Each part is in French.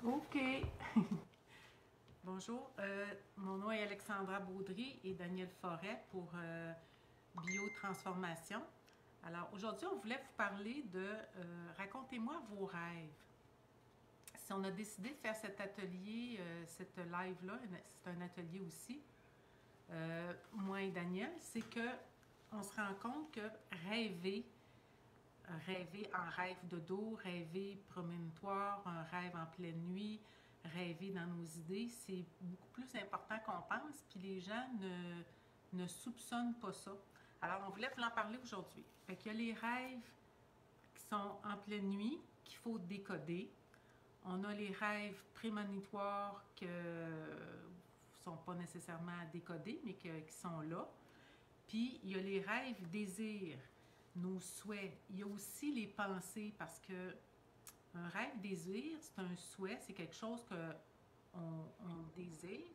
OK. Bonjour, mon nom est Alexandra Baudry et Daniel Forêt pour Biotransformation. Alors aujourd'hui, on voulait vous parler de racontez-moi vos rêves. Si on a décidé de faire cet atelier, cette live-là, c'est un atelier aussi, moi et Daniel, c'est que on se rend compte que rêver en rêve de dos, rêver proménatoire, un rêve en pleine nuit, rêver dans nos idées, c'est beaucoup plus important qu'on pense, puis les gens ne soupçonnent pas ça. Alors, on voulait vous en parler aujourd'hui. Fait qu'il y a les rêves qui sont en pleine nuit, qu'il faut décoder. On a les rêves prémonitoires qui ne sont pas nécessairement à décoder, mais qui sont là. Puis, il y a les rêves désirs, nos souhaits. Il y a aussi les pensées, parce que un rêve désir, c'est un souhait, c'est quelque chose qu'on désire,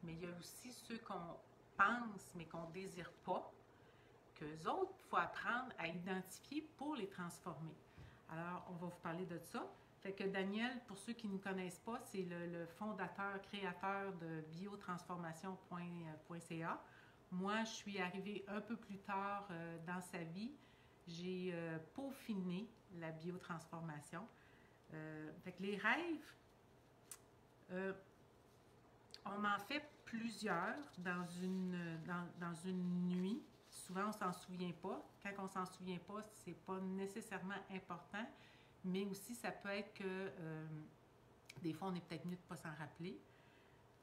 mais il y a aussi ceux qu'on pense, mais qu'on ne désire pas, qu'eux autres, il faut apprendre à identifier pour les transformer. Alors, on va vous parler de ça. Fait que Daniel, pour ceux qui ne connaissent pas, c'est le fondateur, créateur de biotransformation.ca. Moi, je suis arrivée un peu plus tard dans sa vie. J'ai peaufiné la biotransformation. Fait que les rêves, on en fait plusieurs dans une nuit. Souvent, on ne s'en souvient pas. Quand on ne s'en souvient pas, c'est pas nécessairement important, mais aussi ça peut être que des fois, on est peut-être mieux de ne pas s'en rappeler.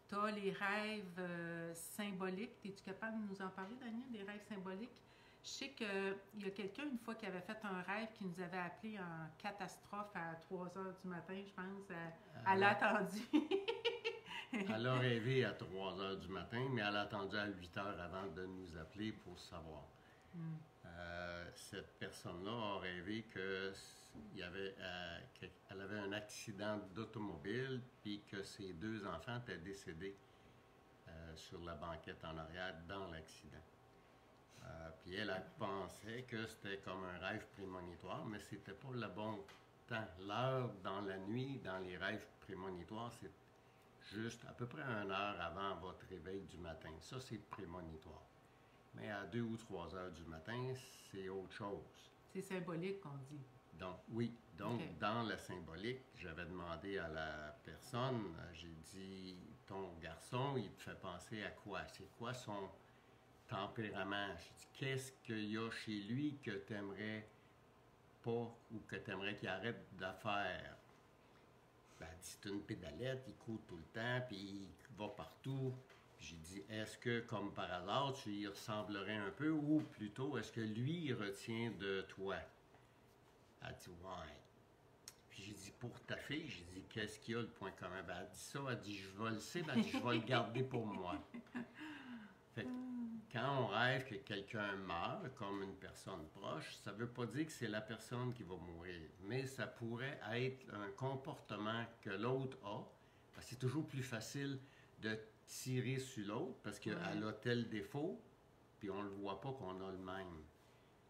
Tu as les rêves symboliques. Es-tu capable de nous en parler, Daniel, des rêves symboliques? Je sais qu'il y a quelqu'un, une fois, qui avait fait un rêve qui nous avait appelé en catastrophe à 3 heures du matin, je pense. Elle a attendu. Elle a rêvé à 3 heures du matin, mais elle a attendu à 8 heures avant de nous appeler pour savoir. Cette personne-là a rêvé qu'elle avait un accident d'automobile, puis que ses 2 enfants étaient décédés sur la banquette en arrière dans l'accident. Puis elle pensait que c'était comme un rêve prémonitoire, mais c'était pas le bon temps. L'heure dans la nuit, dans les rêves prémonitoires, c'est juste à peu près 1 heure avant votre réveil du matin. Ça, c'est prémonitoire. Mais à 2 ou 3 heures du matin, c'est autre chose. C'est symbolique qu'on dit. Donc, oui. Donc, OK. dans la symbolique, j'avais demandé à la personne, j'ai dit, ton garçon, il te fait penser à quoi? C'est quoi son tempérament? J'ai dit, qu'est-ce qu'il y a chez lui que tu aimerais pas ou que tu aimerais qu'il arrête de faire? Ben, elle dit, c'est une pédalette, il court tout le temps, puis il va partout. J'ai dit, est-ce que, comme par hasard, tu y ressemblerais un peu, ou plutôt, est-ce que lui, il retient de toi? Elle dit, ouais. Puis j'ai dit, pour ta fille, j'ai dit, qu'est-ce qu'il y a le point commun? Ben, elle dit ça, elle dit, je vais le sais, ben, elle dit, je vais le garder pour moi. Fait que, quand on rêve que quelqu'un meurt, comme une personne proche, ça ne veut pas dire que c'est la personne qui va mourir, mais ça pourrait être un comportement que l'autre a. Parce que c'est toujours plus facile de tirer sur l'autre parce qu'elle a tel défaut, puis on ne le voit pas qu'on a le même.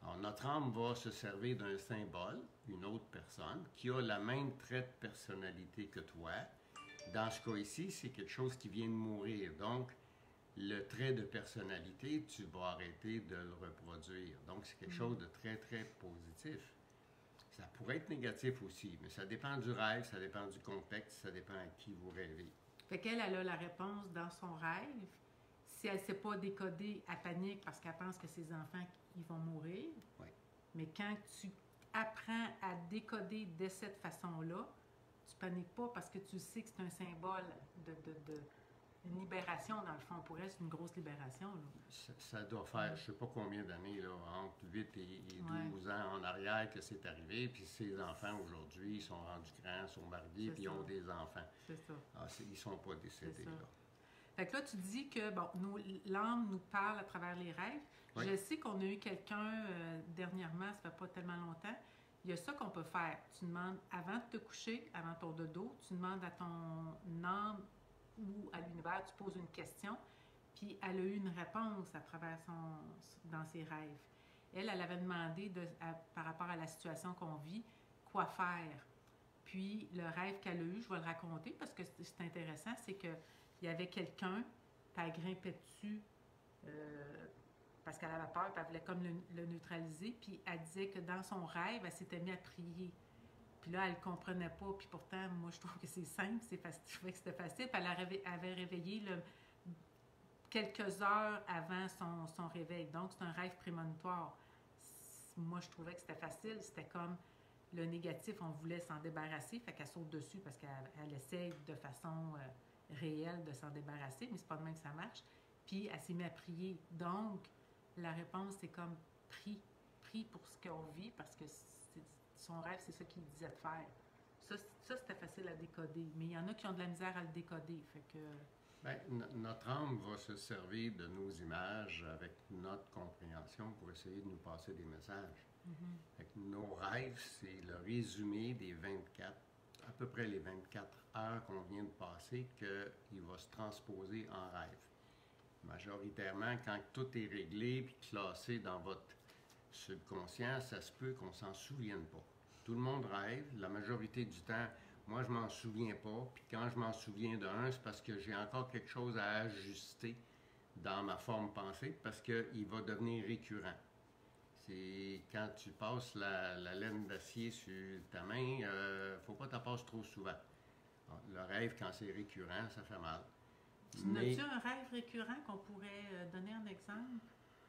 Alors, notre âme va se servir d'un symbole, une autre personne, qui a la même trait de personnalité que toi. Dans ce cas ici, c'est quelque chose qui vient de mourir. Donc, le trait de personnalité, tu vas arrêter de le reproduire. Donc, c'est quelque chose de très, très positif. Ça pourrait être négatif aussi, mais ça dépend du rêve, ça dépend du contexte, ça dépend à qui vous rêvez. Fait qu'elle, elle a la réponse dans son rêve. Si elle ne sait pas décoder, elle panique parce qu'elle pense que ses enfants, ils vont mourir. Oui. Mais quand tu apprends à décoder de cette façon-là, tu paniques pas parce que tu sais que c'est un symbole de une libération, dans le fond. Pour elle, c'est une grosse libération. Là. Ça doit faire, je ne sais pas combien d'années, là, entre 8 et 12 ans en arrière que c'est arrivé. Puis ces enfants, aujourd'hui, ils sont rendus grands, sont mariés, puis ils ont des enfants. C'est ça. Ils ne sont pas décédés, là. Fait que là, tu dis que, bon, l'âme nous parle à travers les rêves. Oui. Je sais qu'on a eu quelqu'un dernièrement, ça fait pas tellement longtemps. Il y a ça qu'on peut faire. Tu demandes, avant de te coucher, avant ton dodo, tu demandes à ton âme ou à l'univers, tu poses une question, puis elle a eu une réponse à travers dans ses rêves. Elle avait demandé, par rapport à la situation qu'on vit, quoi faire. Puis le rêve qu'elle a eu, je vais le raconter parce que c'est intéressant, c'est qu'il y avait quelqu'un, puis elle grimpait dessus parce qu'elle avait peur, puis elle voulait comme le neutraliser. Puis elle disait que dans son rêve, elle s'était mise à prier. Puis là, elle ne comprenait pas. Puis pourtant, moi, je trouve que c'est simple, je trouvais que c'était facile. Puis elle avait réveillé quelques heures avant son réveil. Donc, c'est un rêve prémonitoire. Moi, je trouvais que c'était facile. C'était comme le négatif, on voulait s'en débarrasser. Fait qu'elle saute dessus parce qu'elle essaie de façon réelle de s'en débarrasser, mais c'est pas de même que ça marche. Puis, elle s'est mise à prier. Donc, la réponse, c'est comme prie pour ce qu'on vit parce que son rêve, c'est ça qu'il disait de faire. Ça, c'était facile à décoder. Mais il y en a qui ont de la misère à le décoder. Fait que... Bien, notre âme va se servir de nos images avec notre compréhension pour essayer de nous passer des messages. Fait que nos rêves, c'est le résumé des 24, à peu près les 24 heures qu'on vient de passer, qu'il va se transposer en rêve. Majoritairement, quand tout est réglé et classé dans votre subconscient, ça se peut qu'on s'en souvienne pas. Tout le monde rêve, la majorité du temps, moi je m'en souviens pas, puis quand je m'en souviens d'un, c'est parce que j'ai encore quelque chose à ajuster dans ma forme pensée, parce qu'il va devenir récurrent. C'est quand tu passes la laine d'acier sur ta main, faut pas t'en passer trop souvent. Le rêve, quand c'est récurrent, ça fait mal. As-tu un rêve récurrent qu'on pourrait donner un exemple?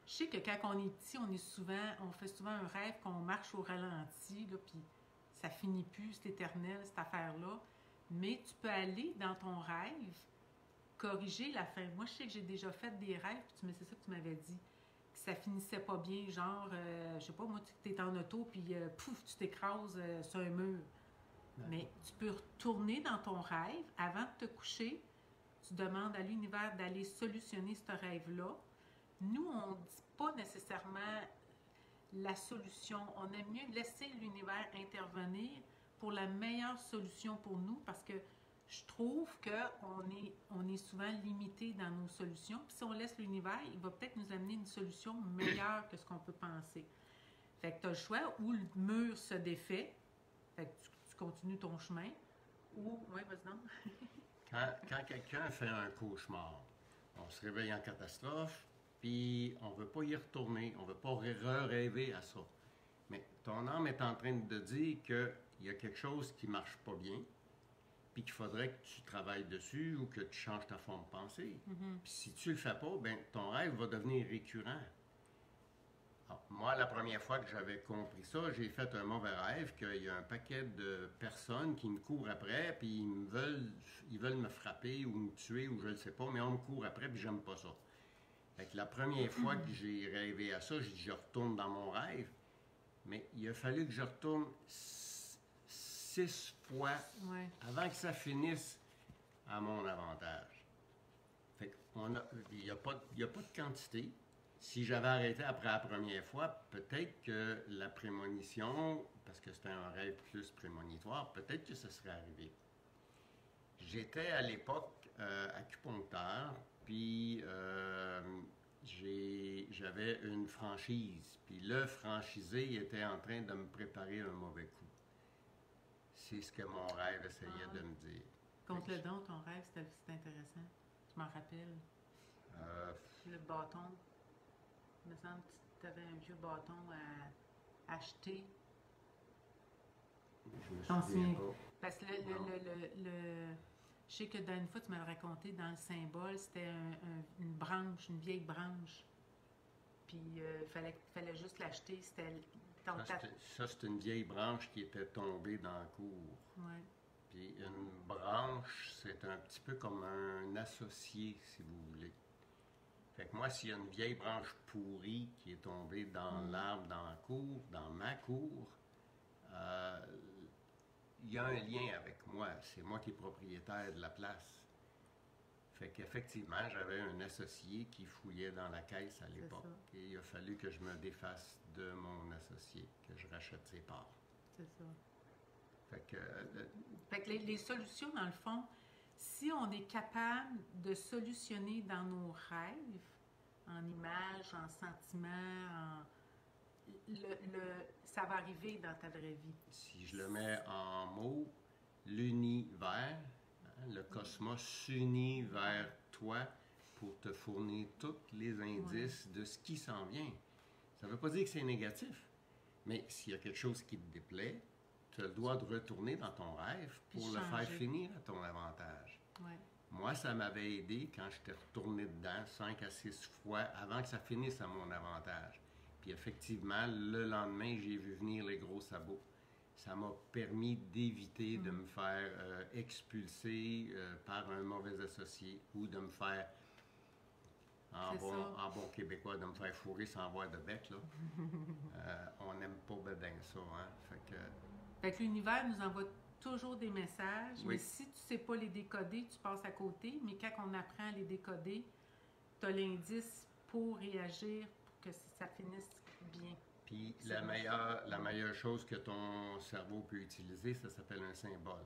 Je sais que quand on est petit, on fait souvent un rêve qu'on marche au ralenti, là, puis ça finit plus, c'est éternel, cette affaire-là. Mais tu peux aller dans ton rêve, corriger la fin. Moi, je sais que j'ai déjà fait des rêves, puis c'est ça que tu m'avais dit, que ça finissait pas bien, genre, je sais pas, moi, tu es en auto, puis pouf, tu t'écrases sur un mur. Mais tu peux retourner dans ton rêve, avant de te coucher, tu demandes à l'univers d'aller solutionner ce rêve-là. Nous, on ne dit pas nécessairement la solution. On aime mieux laisser l'univers intervenir pour la meilleure solution pour nous parce que je trouve qu'on est souvent limité dans nos solutions. Puis si on laisse l'univers, il va peut-être nous amener une solution meilleure que ce qu'on peut penser. Fait que tu as le choix où le mur se défait, fait que tu continues ton chemin, ou... Oui, vas-y donc. Quand quelqu'un fait un cauchemar, on se réveille en catastrophe, puis on ne veut pas y retourner, on ne veut pas rêver à ça. Mais ton âme est en train de dire qu'il y a quelque chose qui ne marche pas bien, puis qu'il faudrait que tu travailles dessus ou que tu changes ta forme de pensée. Puis si tu ne le fais pas, ben, ton rêve va devenir récurrent. Alors, moi, la première fois que j'avais compris ça, j'ai fait un mauvais rêve, qu'il y a un paquet de personnes qui me courent après, puis ils veulent me frapper ou me tuer, ou je ne sais pas, mais on me court après, puis j'aime pas ça. Fait que la première fois que j'ai rêvé à ça, j'ai dit, je retourne dans mon rêve, mais il a fallu que je retourne 6 fois avant que ça finisse à mon avantage. Fait qu'il n'y a pas de quantité. Si j'avais arrêté après la première fois, peut-être que la prémonition, parce que c'était un rêve plus prémonitoire, peut-être que ça serait arrivé. J'étais à l'époque acupuncteur, puis j'avais une franchise, puis le franchisé était en train de me préparer un mauvais coup. C'est ce que mon rêve essayait de me dire. Conte-le donc, ton rêve, c'était intéressant. Je m'en rappelle. Le bâton. Il me semble que tu avais un vieux bâton à acheter. Je me souviens pas. Parce que je sais que une fois, tu m'avais raconté, dans le symbole, c'était une branche, une vieille branche. Puis il fallait juste l'acheter. Ça, c'est une vieille branche qui était tombée dans la cour. Ouais. Puis une branche, c'est un petit peu comme un associé, si vous voulez. Fait que moi, s'il y a une vieille branche pourrie qui est tombée dans l'arbre, dans la cour, dans ma cour, il y a un lien avec moi. C'est moi qui est propriétaire de la place. Fait qu'effectivement, j'avais un associé qui fouillait dans la caisse à l'époque. Et il a fallu que je me défasse de mon associé, que je rachète ses parts. C'est ça. Fait que les solutions, dans le fond, si on est capable de solutionner dans nos rêves, en images, en sentiments, ça va arriver dans ta vraie vie. Si je le mets en mots, l'univers, hein, le cosmos s'unit vers toi pour te fournir tous les indices de ce qui s'en vient. Ça ne veut pas dire que c'est négatif, mais s'il y a quelque chose qui te déplaît, tu as le droit de retourner dans ton rêve pour le faire finir à ton avantage. Ouais. Moi, ça m'avait aidé quand j'étais retourné dedans 5 à 6 fois avant que ça finisse à mon avantage. Puis effectivement, le lendemain, j'ai vu venir les gros sabots. Ça m'a permis d'éviter de me faire expulser par un mauvais associé ou de me faire, en bon québécois, de me faire fourrer sans avoir de bec. Là. On n'aime pas ben ça. Hein? Fait que l'univers nous envoie toujours des messages, oui. Mais si tu ne sais pas les décoder, tu passes à côté. Mais quand on apprend à les décoder, tu as l'indice pour réagir, pour que ça finisse bien. Puis la meilleure chose que ton cerveau peut utiliser, ça s'appelle un symbole.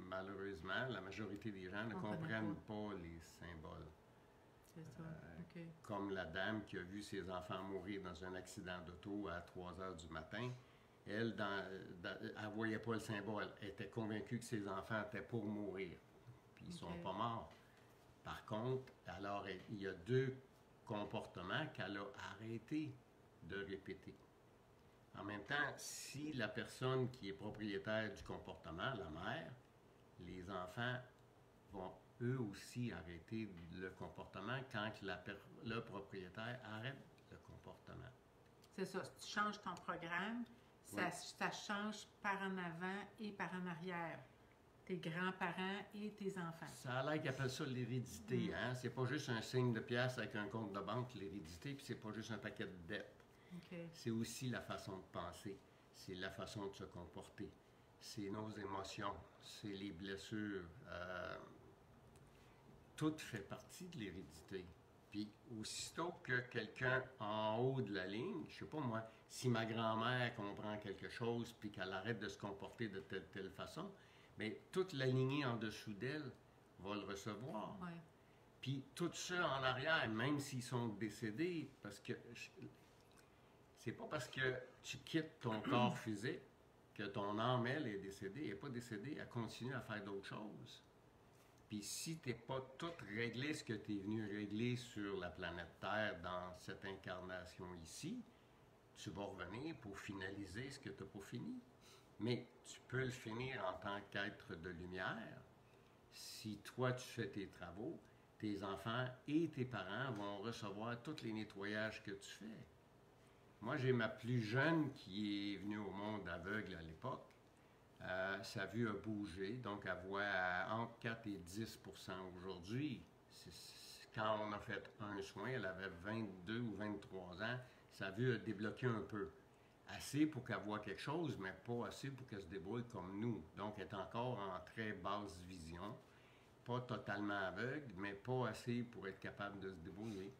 Malheureusement, la majorité des gens ne comprennent pas les symboles. C'est ça, OK. Comme la dame qui a vu ses enfants mourir dans un accident d'auto à 3 heures du matin. Elle, elle ne voyait pas le symbole. Elle était convaincue que ses enfants étaient pour mourir. Puis ils ne sont pas morts. Par contre, alors, il y a 2 comportements qu'elle a arrêté de répéter. En même temps, si la personne qui est propriétaire du comportement, la mère, les enfants vont eux aussi arrêter le comportement quand le propriétaire arrête le comportement. C'est ça. Si tu changes ton programme, ça change par en avant et par en arrière. Tes grands-parents et tes enfants. Ça a l'air qu'ils appellent ça l'hérédité. Hein? C'est pas juste un signe de pièce avec un compte de banque, l'hérédité, puis c'est pas juste un paquet de dettes. Okay. C'est aussi la façon de penser, c'est la façon de se comporter, c'est nos émotions, c'est les blessures. Tout fait partie de l'hérédité. Puis, aussitôt que quelqu'un en haut de la ligne, je sais pas moi, si ma grand-mère comprend quelque chose puis qu'elle arrête de se comporter de telle façon, mais toute la lignée en dessous d'elle va le recevoir. Ouais. Puis, tous ceux en arrière, même s'ils sont décédés, parce que c'est pas parce que tu quittes ton corps physique que ton âme, elle, est décédée. Elle n'est pas décédée, elle continue à faire d'autres choses. Puis si tu n'es pas tout réglé ce que tu es venu régler sur la planète Terre dans cette incarnation ici, tu vas revenir pour finaliser ce que tu n'as pas fini. Mais tu peux le finir en tant qu'être de lumière. Si toi, tu fais tes travaux, tes enfants et tes parents vont recevoir tous les nettoyages que tu fais. Moi, j'ai ma plus jeune qui est venue au monde aveugle à l'époque. Sa vue a bougé, donc elle voit entre 4 et 10 % aujourd'hui. Quand on a fait un soin, elle avait 22 ou 23 ans, sa vue a débloqué un peu. Assez pour qu'elle voie quelque chose, mais pas assez pour qu'elle se débrouille comme nous. Donc, elle est encore en très basse vision. Pas totalement aveugle, mais pas assez pour être capable de se débrouiller.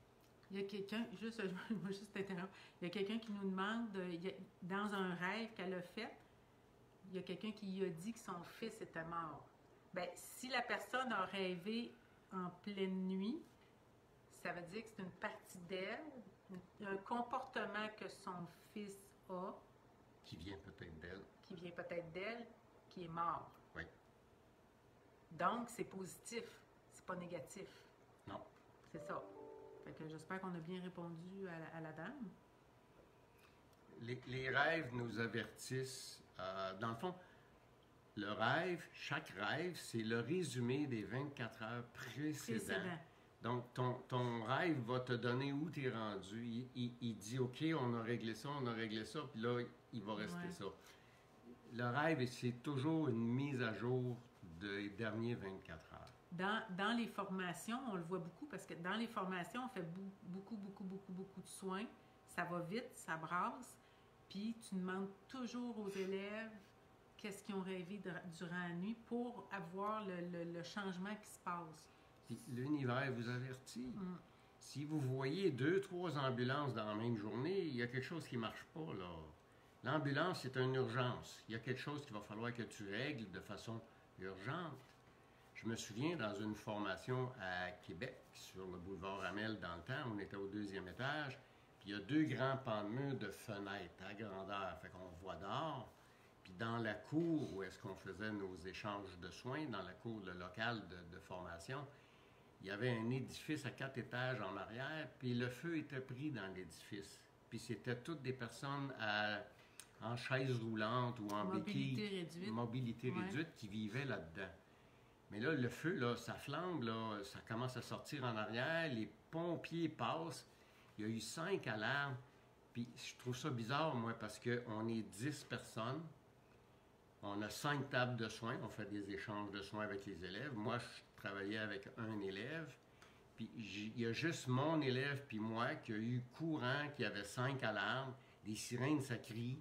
Il y a quelqu'un, je vais juste t'interrompre, il y a quelqu'un qui nous demande, dans un rêve qu'elle a fait, il y a quelqu'un qui lui a dit que son fils était mort. Bien, si la personne a rêvé en pleine nuit, ça veut dire que c'est une partie d'elle, un comportement que son fils a. Qui vient peut-être d'elle. Qui est mort. Oui. Donc, c'est positif, c'est pas négatif. Non. C'est ça. Fait que j'espère qu'on a bien répondu à la dame. Les rêves nous avertissent. Dans le fond, le rêve, chaque rêve, c'est le résumé des 24 heures précédentes. Donc, ton rêve va te donner où tu es rendu. Il dit, OK, on a réglé ça, puis là, il va rester ça. Le rêve, c'est toujours une mise à jour des derniers 24 heures. Dans les formations, on le voit beaucoup parce que dans les formations, on fait beaucoup de soins. Ça va vite, ça brasse. Puis tu demandes toujours aux élèves qu'est-ce qu'ils ont rêvé durant la nuit pour avoir le changement qui se passe. Puis l'univers vous avertit. Si vous voyez 2-3 ambulances dans la même journée, il y a quelque chose qui ne marche pas, là. L'ambulance, c'est une urgence. Il y a quelque chose qu'il va falloir que tu règles de façon urgente. Je me souviens, dans une formation à Québec, sur le boulevard Amel, dans le temps, on était au 2e étage, puis il y a 2 grands pans de mur de fenêtres à grandeur, fait qu'on voit dehors. Puis dans la cour où est-ce qu'on faisait nos échanges de soins, dans la cour, le local de formation, il y avait un édifice à 4 étages en arrière, puis le feu était pris dans l'édifice. Puis c'était toutes des personnes en chaise roulante ou en béquille, mobilité réduite, qui vivaient là-dedans. Mais là, le feu, là, ça flambe, là, ça commence à sortir en arrière, les pompiers passent, il y a eu 5 alarmes, puis je trouve ça bizarre, moi, parce qu'on est 10 personnes, on a 5 tables de soins, on fait des échanges de soins avec les élèves. Moi, je travaillais avec un élève, puis il y a juste mon élève puis moi qui a eu courant, qui avait 5 alarmes, des sirènes, ça crie,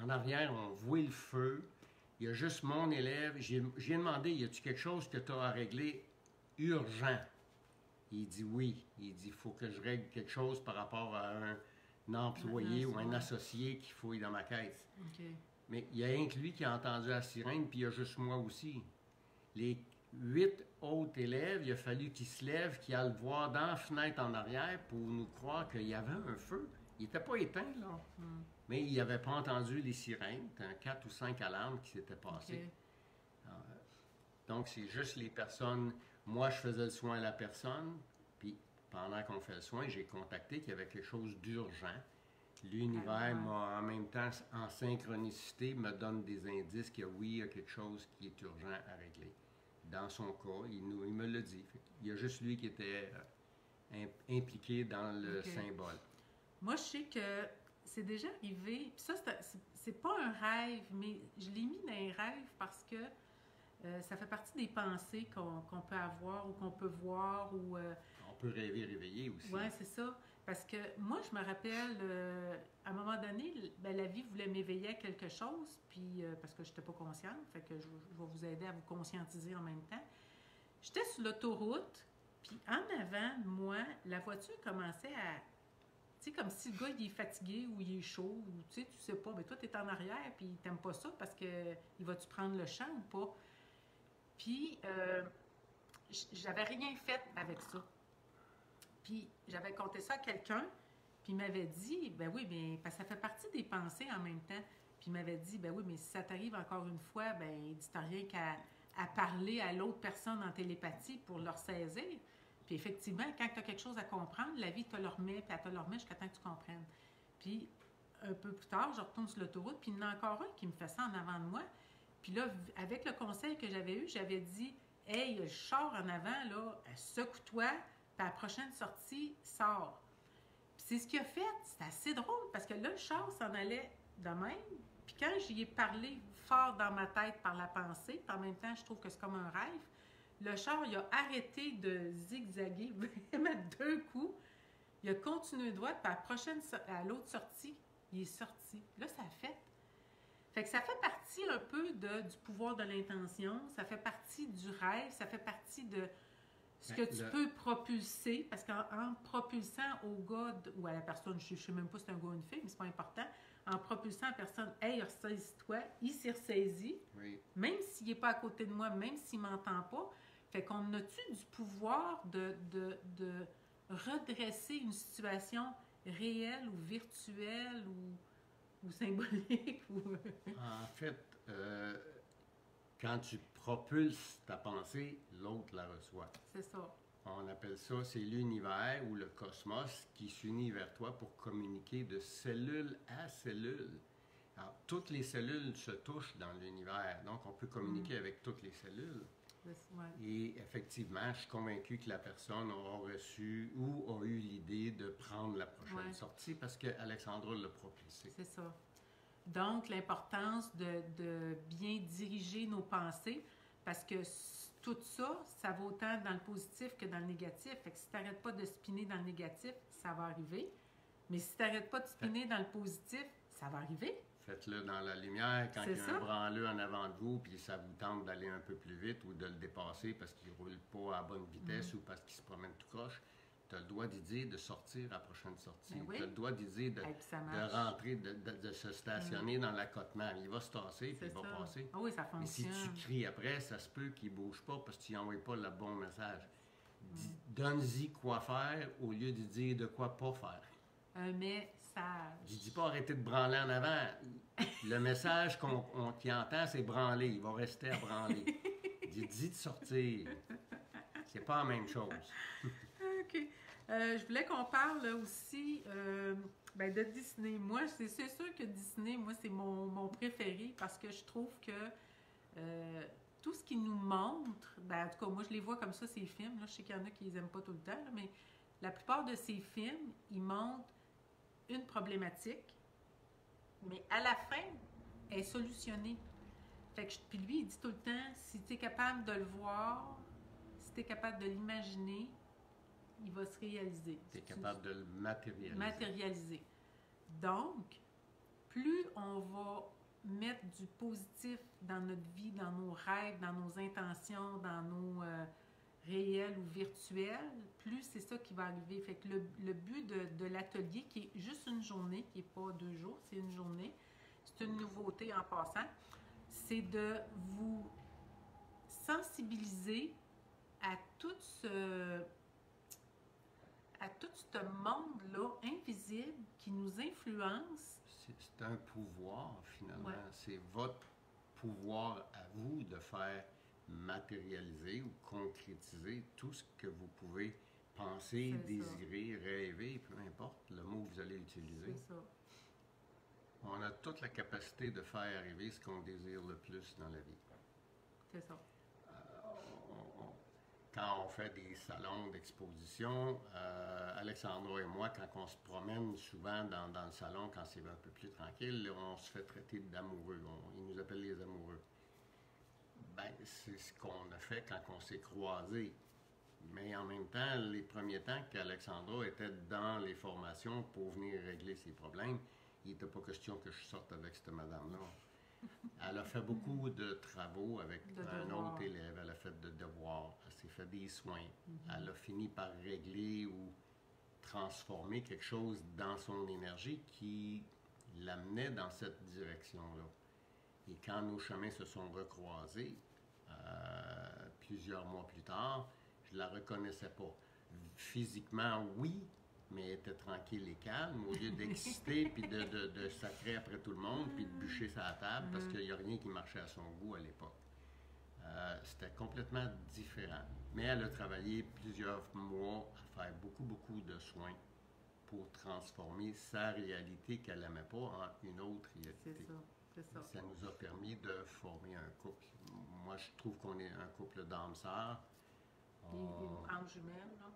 en arrière, on voit le feu. Il y a juste mon élève. J'ai demandé, y a-t-il quelque chose que tu as à régler urgent? Il dit oui. Il dit, il faut que je règle quelque chose par rapport à un employé ou un associé qui fouille dans ma caisse. Okay. Mais il y a rien que lui qui a entendu la sirène, puis il y a juste moi aussi. Les 8 autres élèves, il a fallu qu'ils se lèvent, qu'ils aillent le voir dans la fenêtre en arrière pour nous croire qu'il y avait un feu. Il n'était pas éteint, là. Mais il n'avait pas entendu les sirènes. C'était 4 ou 5 alarmes qui s'étaient passées. Okay. Donc, c'est juste les personnes. Moi, je faisais le soin à la personne. Puis, pendant qu'on fait le soin, j'ai contacté qu'il y avait quelque chose d'urgent. L'univers m'a, en même temps, en synchronicité, me donne des indices qu'il y a, oui, il y a quelque chose qui est urgent à régler. Dans son cas, il me l'a dit. Il y a juste lui qui était impliqué dans le symbole. Moi, je sais que c'est déjà arrivé, puis ça, c'est pas un rêve, mais je l'ai mis dans les rêves parce que ça fait partie des pensées qu'on peut avoir ou qu'on peut voir. Ou on peut rêver réveillé aussi. Oui, c'est ça. Parce que moi, je me rappelle, à un moment donné, la vie voulait m'éveiller à quelque chose, puis parce que je n'étais pas consciente, fait que je vais vous aider à vous conscientiser en même temps. J'étais sur l'autoroute, puis en avant de moi, la voiture commençait à... Tu sais, comme si le gars, il est fatigué ou il est chaud, ou tu sais pas, mais toi, tu es en arrière, puis il t'aime pas ça parce que il va-tu prendre le champ ou pas? Puis, j'avais rien fait avec ça. Puis, j'avais conté ça à quelqu'un, puis il m'avait dit, ben oui, mais parce que ça fait partie des pensées en même temps. Puis, il m'avait dit, ben oui, mais si ça t'arrive encore une fois, ben il dit, t'as rien qu'à parler à l'autre personne en télépathie pour leur saisir. Puis effectivement, quand tu as quelque chose à comprendre, la vie te le remet, puis elle te le remet jusqu'à temps que tu comprennes. Puis un peu plus tard, je retourne sur l'autoroute, puis il y en a encore un qui me fait ça en avant de moi. Puis là, avec le conseil que j'avais eu, j'avais dit, « Hey, le char en avant, là, secoue-toi, puis à la prochaine sortie, sors. » Puis c'est ce qu'il a fait. C'était assez drôle, parce que là, le char s'en allait de même. Puis quand j'y ai parlé fort dans ma tête par la pensée, puis en même temps, je trouve que c'est comme un rêve, le char, il a arrêté de zigzaguer vraiment 2 coups. Il a continué droit, puis à l'autre sortie, il est sorti. Là, ça a fait. Fait que ça fait partie un peu du pouvoir de l'intention, ça fait partie du rêve, ça fait partie de ce que tu peux propulser, parce qu'en propulsant au gars ou à la personne, je ne sais même pas si c'est un gars ou une fille, mais c'est pas important, en propulsant la personne, « Hey, ressaisis-toi », il s'est ressaisi, oui. Même s'il n'est pas à côté de moi, même s'il ne m'entend pas. Fait qu'on a-tu du pouvoir de redresser une situation réelle ou virtuelle ou symbolique? En fait, quand tu propulses ta pensée, l'autre la reçoit. C'est ça. On appelle ça, c'est l'univers ou le cosmos qui s'unit vers toi pour communiquer de cellule à cellule. Alors, toutes les cellules se touchent dans l'univers, donc on peut communiquer avec toutes les cellules. Ouais. Et effectivement, je suis convaincu que la personne aura reçu ou a eu l'idée de prendre la prochaine sortie parce qu'Alexandra l'a propulsé. C'est ça. Donc, l'importance de bien diriger nos pensées parce que tout ça, ça va autant dans le positif que dans le négatif. Fait que si tu n'arrêtes pas de spinner dans le négatif, ça va arriver. Mais si tu n'arrêtes pas de spinner dans le positif, ça va arriver. Faites-le dans la lumière quand il y a un branleux en avant de vous puis ça vous tente d'aller un peu plus vite ou de le dépasser parce qu'il ne roule pas à bonne vitesse ou parce qu'il se promène tout croche. Tu as le droit d'y dire de sortir à la prochaine sortie. Tu as le droit d'y dire de rentrer, de se stationner dans l'accotement. Il va se tasser puis il va passer. Ah oui, ça fonctionne. Mais si tu cries après, ça se peut qu'il ne bouge pas parce que tu n'envoies pas le bon message. Donne-y quoi faire au lieu de dire de quoi pas faire. Mais message. Je dis pas arrêter de branler en avant. Le message qui entend, c'est branler. Il va rester à branler. Dis de sortir. C'est pas la même chose. OK. Je voulais qu'on parle aussi de Disney. Moi, c'est sûr que Disney, moi, c'est mon préféré parce que je trouve que tout ce qu'ils nous montrent, en tout cas, moi, je les vois comme ça, ces films. Là, je sais qu'il y en a qui les aiment pas tout le temps, là, mais la plupart de ces films, ils montrent une problématique, mais à la fin, elle est solutionnée. Fait que, puis lui, il dit tout le temps, si tu es capable de le voir, si tu es capable de l'imaginer, il va se réaliser. Tu es capable de le matérialiser. Donc, plus on va mettre du positif dans notre vie, dans nos rêves, dans nos intentions, dans nos réels ou virtuels, plus c'est ça qui va arriver. Fait que le but de l'atelier, qui est juste une journée, qui n'est pas 2 jours, c'est une journée, c'est une nouveauté en passant, c'est de vous sensibiliser à tout ce monde-là invisible qui nous influence. C'est un pouvoir, finalement. Ouais. C'est votre pouvoir à vous de faire matérialiser ou concrétiser tout ce que vous pouvez penser, désirer, rêver, peu importe le mot que vous allez utiliser. C'est ça. On a toute la capacité de faire arriver ce qu'on désire le plus dans la vie. C'est ça. Quand on fait des salons d'exposition, Alexandra et moi, quand on se promène souvent dans le salon, quand c'est un peu plus tranquille, on se fait traiter d'amoureux. Ils nous appellent les amoureux. Ben, c'est ce qu'on a fait quand on s'est croisés. Mais en même temps, les premiers temps qu'Alexandra était dans les formations pour venir régler ses problèmes, il n'était pas question que je sorte avec cette madame-là. Elle a fait beaucoup de travaux avec un autre élève. Elle a fait de devoirs. Elle s'est fait des soins. Elle a fini par régler ou transformer quelque chose dans son énergie qui l'amenait dans cette direction-là. Et quand nos chemins se sont recroisés, plusieurs mois plus tard, je la reconnaissais pas. Physiquement, oui, mais elle était tranquille et calme, au lieu d'exister puis de sacrer après tout le monde puis de bûcher sa table parce qu'il n'y a rien qui marchait à son goût à l'époque. C'était complètement différent. Mais elle a travaillé plusieurs mois à faire beaucoup de soins pour transformer sa réalité qu'elle n'aimait pas en une autre réalité. C'est ça. C'est ça. Ça nous a permis de former un couple. Moi, je trouve qu'on est un couple d'âmes-sœurs. Des âmes jumelles, là.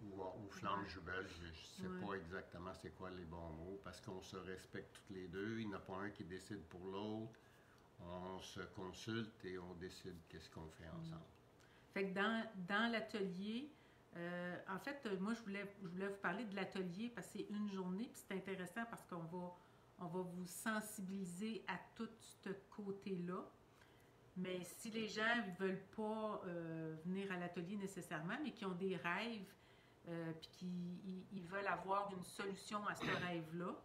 Ou flammes jumelles, je ne sais pas exactement c'est quoi les bons mots, parce qu'on se respecte toutes les deux. Il n'y en a pas un qui décide pour l'autre. On se consulte et on décide qu'est-ce qu'on fait ensemble. Fait que dans l'atelier, en fait, moi, je voulais vous parler de l'atelier parce que c'est une journée, puis c'est intéressant parce qu'on va vous sensibiliser à tout ce côté-là. Mais si les gens ne veulent pas venir à l'atelier nécessairement, mais qui ont des rêves, puis qu'ils veulent avoir une solution à ce rêve-là,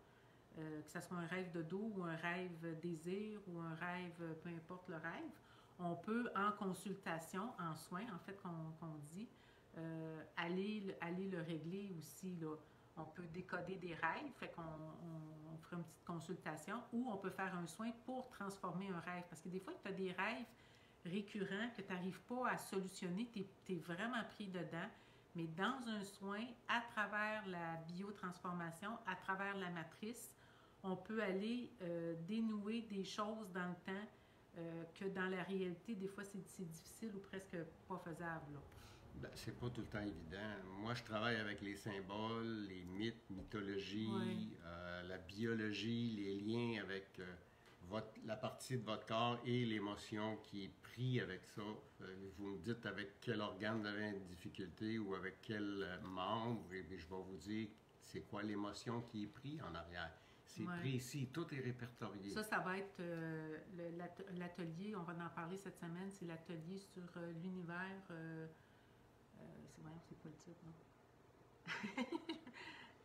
que ce soit un rêve de dos ou un rêve désir ou un rêve, peu importe le rêve, on peut, en consultation, en soins, en fait, qu'on dit, aller le régler aussi, là. On peut décoder des rêves, fait qu'on fera une petite consultation, ou on peut faire un soin pour transformer un rêve. Parce que des fois, tu as des rêves récurrents que tu n'arrives pas à solutionner, tu es vraiment pris dedans. Mais dans un soin, à travers la biotransformation, à travers la matrice, on peut aller dénouer des choses dans le temps que dans la réalité, des fois, c'est difficile ou presque pas faisable, là. Ben, c'est pas tout le temps évident. Moi, je travaille avec les symboles, les mythes, mythologie, la biologie, les liens avec la partie de votre corps et l'émotion qui est prise avec ça. Vous me dites avec quel organe vous avez une difficulté ou avec quel membre, et je vais vous dire c'est quoi l'émotion qui est prise en arrière. C'est pris ici, tout est répertorié. Ça va être l'atelier, on va en parler cette semaine, c'est l'atelier sur l'univers... c'est quoi le titre, non?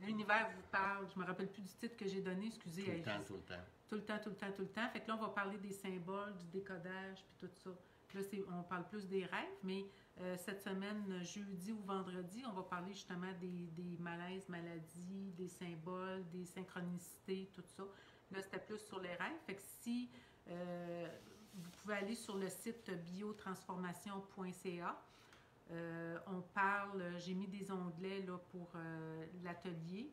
L'univers vous parle. Je me rappelle plus du titre que j'ai donné, excusez. Tout le temps. Tout le temps. Fait que là, on va parler des symboles, du décodage, puis tout ça. Là, on parle plus des rêves, mais cette semaine, jeudi ou vendredi, on va parler justement des malaises, maladies, des symboles, des synchronicités, tout ça. Là, c'était plus sur les rêves. Fait que si vous pouvez aller sur le site biotransformation.ca. On parle, j'ai mis des onglets là, pour l'atelier.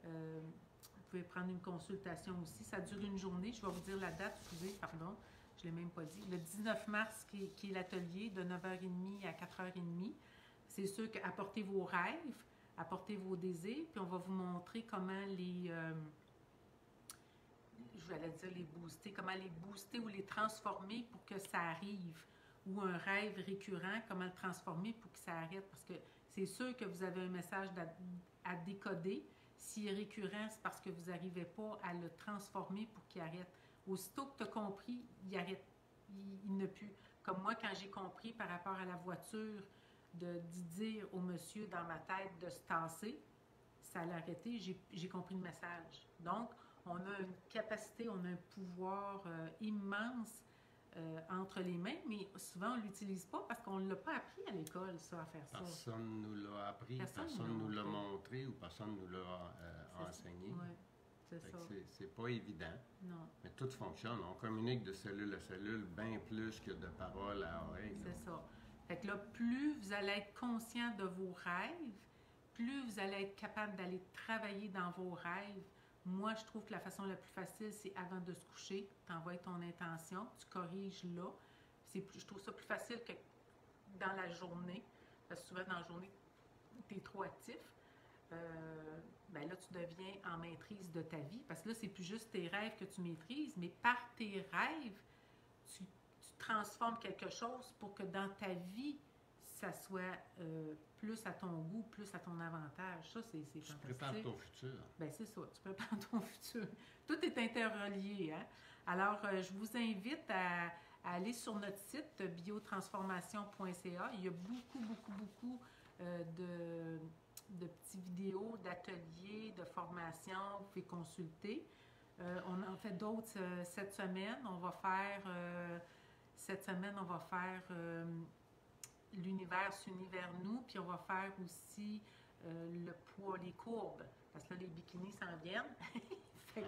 Vous pouvez prendre une consultation aussi. Ça dure une journée. Je vais vous dire la date, excusez, pardon, je ne l'ai même pas dit. Le 19 mars, qui est l'atelier, de 9h30 à 4h30. C'est sûr qu'apportez vos rêves, apportez vos désirs, puis on va vous montrer comment les booster, comment les booster ou les transformer pour que ça arrive. Ou un rêve récurrent, comment le transformer pour que ça arrête. Parce que c'est sûr que vous avez un message à décoder. S'il est récurrent, c'est parce que vous n'arrivez pas à le transformer pour qu'il arrête. Aussitôt que tu as compris, il arrête. Il ne plus. Comme moi, quand j'ai compris par rapport à la voiture, d'y dire au monsieur dans ma tête de se tasser, ça l'a arrêté, j'ai compris le message. Donc, on a une capacité, on a un pouvoir immense entre les mains, mais souvent on ne l'utilise pas parce qu'on ne l'a pas appris à l'école, ça, à faire ça. Personne ne nous l'a appris, personne ne nous l'a montré ou personne ne nous l'a enseigné. Oui, c'est ça. C'est pas évident. Non. Mais tout fonctionne. On communique de cellule à cellule bien plus que de parole à oreille. C'est ça. Fait que là, plus vous allez être conscient de vos rêves, plus vous allez être capable d'aller travailler dans vos rêves. Moi, je trouve que la façon la plus facile, c'est avant de se coucher. Tu envoies ton intention, tu corriges là. Je trouve ça plus facile que dans la journée. Parce que souvent, dans la journée, tu es trop actif. Ben là, tu deviens en maîtrise de ta vie. Parce que là, c'est plus juste tes rêves que tu maîtrises, mais par tes rêves, tu transformes quelque chose pour que dans ta vie, ça soit plus à ton goût, plus à ton avantage. Ça, c'est fantastique. Tu prépares ton futur. Bien, c'est ça, tu prépares ton futur. Tout est interrelié, hein? Alors, je vous invite à aller sur notre site biotransformation.ca. Il y a beaucoup de petites vidéos, d'ateliers, de formations. Vous pouvez consulter. On en fait d'autres cette semaine. Cette semaine, on va faire l'univers s'univers nous, puis on va faire aussi le poids, les courbes, parce que là, les bikinis s'en viennent. Fait que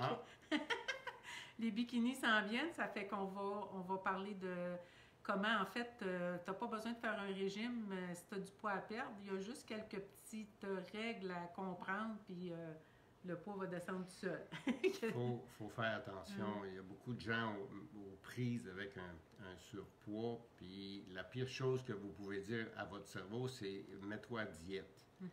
les bikinis s'en viennent, ça fait qu'on va parler de comment, en fait, tu n'as pas besoin de faire un régime si tu as du poids à perdre. Il y a juste quelques petites règles à comprendre, puis le poids va descendre tout seul. faut faire attention. Il y a beaucoup de gens aux prises avec un surpoids. Puis la pire chose que vous pouvez dire à votre cerveau, c'est « mets-toi à diète ». Il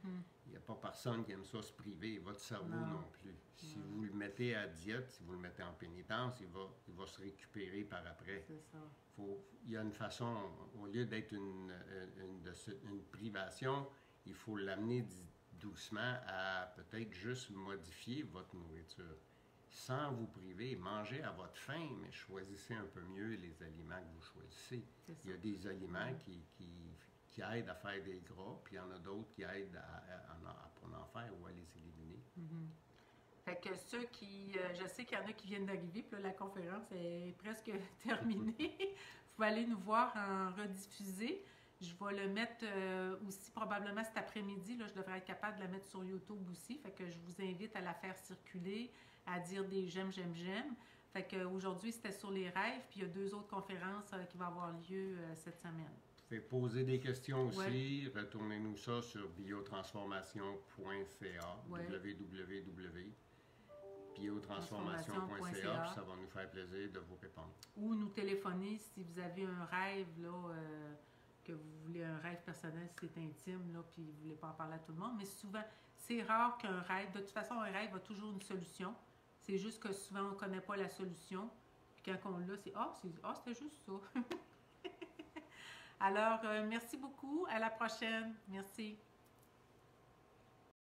n'y a pas personne qui aime ça se priver, votre cerveau non plus. Si vous le mettez à diète, si vous le mettez en pénitence, il va se récupérer par après. C'est ça. Il y a une façon, au lieu d'être une privation, il faut l'amener doucement à peut-être juste modifier votre nourriture. Sans vous priver, mangez à votre faim, mais choisissez un peu mieux les aliments que vous choisissez. Il y a des aliments qui aident à faire des gras, puis il y en a d'autres qui aident à pas en faire ou à les éliminer. Fait que ceux qui... je sais qu'il y en a qui viennent d'arriver, puis là, la conférence est presque terminée. Vous pouvez aller nous voir en rediffusé. Je vais le mettre aussi probablement cet après-midi. Là, je devrais être capable de la mettre sur YouTube aussi. Fait que je vous invite à la faire circuler, à dire des j'aime, j'aime, j'aime. Fait qu'aujourd'hui, c'était sur les rêves, puis il y a 2 autres conférences qui vont avoir lieu cette semaine. Vous pouvez poser des questions aussi. Ouais. Retournez-nous ça sur biotransformation.ca, www.biotransformation.ca, puis ça va nous faire plaisir de vous répondre. Ou nous téléphoner si vous avez un rêve, là, que vous voulez un rêve personnel, si c'est intime, là, puis vous ne voulez pas en parler à tout le monde. Mais souvent, c'est rare qu'un rêve, de toute façon, un rêve a toujours une solution. C'est juste que souvent, on ne connaît pas la solution. Puis quand on l'a, c'est « Ah, c'était juste ça. » Alors, merci beaucoup. À la prochaine. Merci.